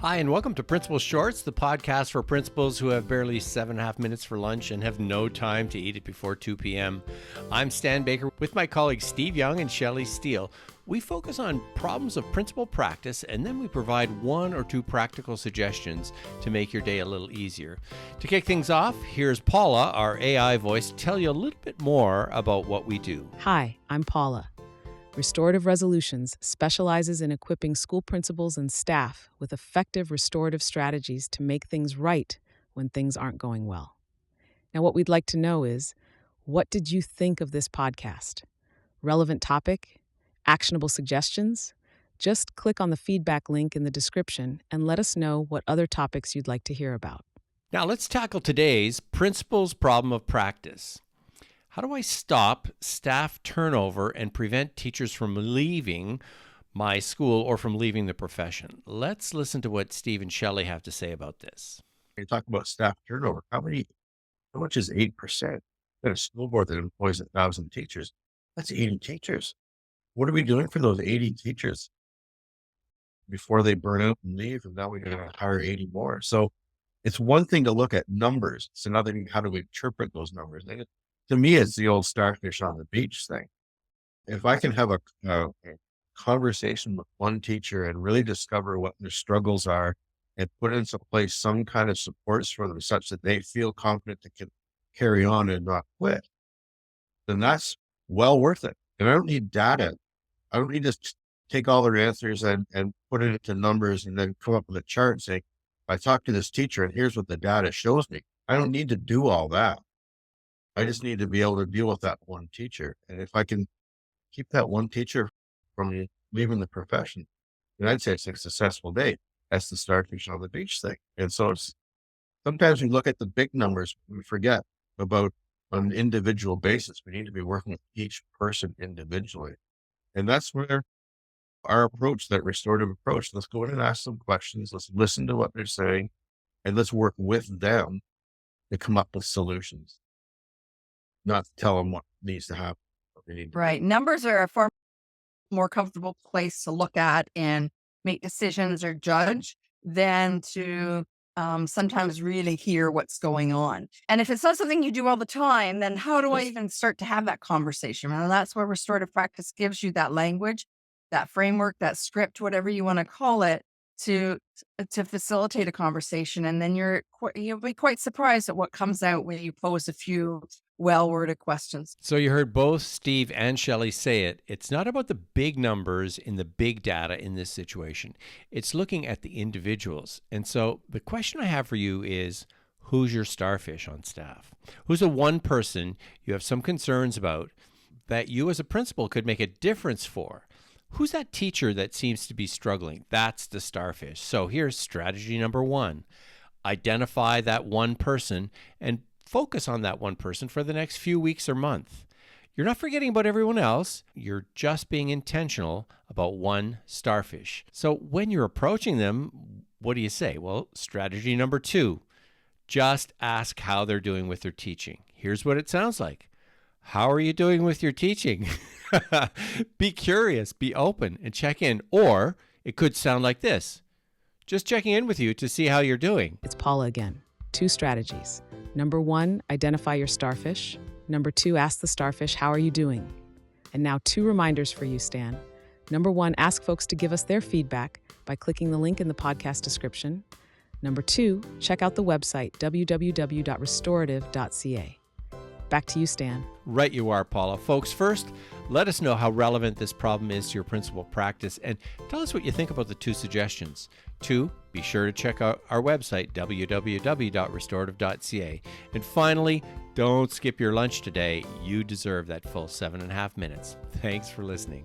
Hi, and welcome to Principal Shorts, the podcast for principals who have barely 7.5 minutes for lunch and have no time to eat it before 2 p.m. I'm Stan Baker with my colleagues Steve Young and Shelley Steele. We focus on problems of principal practice, and then we provide one or two practical suggestions to make your day a little easier. To kick things off, here's Paula, our AI voice, to tell you a little bit more about what we do. Hi, I'm Paula. Restorative Resolutions specializes in equipping school principals and staff with effective restorative strategies to make things right when things aren't going well. Now, what we'd like to know is, what did you think of this podcast? Relevant topic? Actionable suggestions? Just click on the feedback link in the description and let us know what other topics you'd like to hear about. Now, let's tackle today's principal's problem of practice. How do I stop staff turnover and prevent teachers from leaving my school or from leaving the profession? Let's listen to what Steve and Shelley have to say about this. You talk about staff turnover. How much is 8%? At a school board that employs 1,000 teachers, that's 80 teachers. What are we doing for those 80 teachers before they burn out and leave? And now we're going to hire 80 more. So it's one thing to look at numbers. It's another thing, how do we interpret those numbers? And to me, it's the old starfish on the beach thing. If I can have a conversation with one teacher and really discover what their struggles are and put into place some kind of supports for them such that they feel confident they can carry on and not quit, then that's well worth it. And I don't need data. I don't need to take all their answers and put it into numbers and then come up with a chart and say, I talked to this teacher and here's what the data shows me. I don't need to do all that. I just need to be able to deal with that one teacher. And if I can keep that one teacher from leaving the profession, then I'd say it's a successful day. That's the starfish on the beach thing. And so sometimes we look at the big numbers, we forget about on an individual basis. We need to be working with each person individually. And that's where our approach, that restorative approach, let's go in and ask some questions. Let's listen to what they're saying, and let's work with them to come up with solutions. Not to tell them what needs to happen. What they need to Right. Numbers are a far more comfortable place to look at and make decisions or judge than to sometimes really hear what's going on. And if it's not something you do all the time, then how do I even start to have that conversation? And that's where restorative practice gives you that language, that framework, that script, whatever you want to call it, to facilitate a conversation. And then you'll be quite surprised at what comes out when you pose a few well-worded questions. So you heard both Steve and Shelley say it. It's not about the big numbers in the big data in this situation. It's looking at the individuals. And so the question I have for you is, who's your starfish on staff? Who's the one person you have some concerns about that you as a principal could make a difference for? Who's that teacher that seems to be struggling? That's the starfish. So here's strategy number one. Identify that one person and focus on that one person for the next few weeks or month. You're not forgetting about everyone else. You're just being intentional about one starfish. So when you're approaching them, what do you say? Well, strategy number two, just ask how they're doing with their teaching. Here's what it sounds like. How are you doing with your teaching? Be curious, be open, and check in. Or it could sound like this. Just checking in with you to see how you're doing. It's Paula again. 2 strategies. Number 1, identify your starfish. Number 2, ask the starfish, how are you doing? And now 2 reminders for you, Stan. Number 1, ask folks to give us their feedback by clicking the link in the podcast description. Number 2, check out the website www.restorative.ca. Back to you, Stan. Right you are, Paula. Folks, first, let us know how relevant this problem is to your principal practice and tell us what you think about the 2 suggestions. 2, be sure to check out our website, www.restorative.ca. And finally, don't skip your lunch today. You deserve that full 7.5 minutes. Thanks for listening.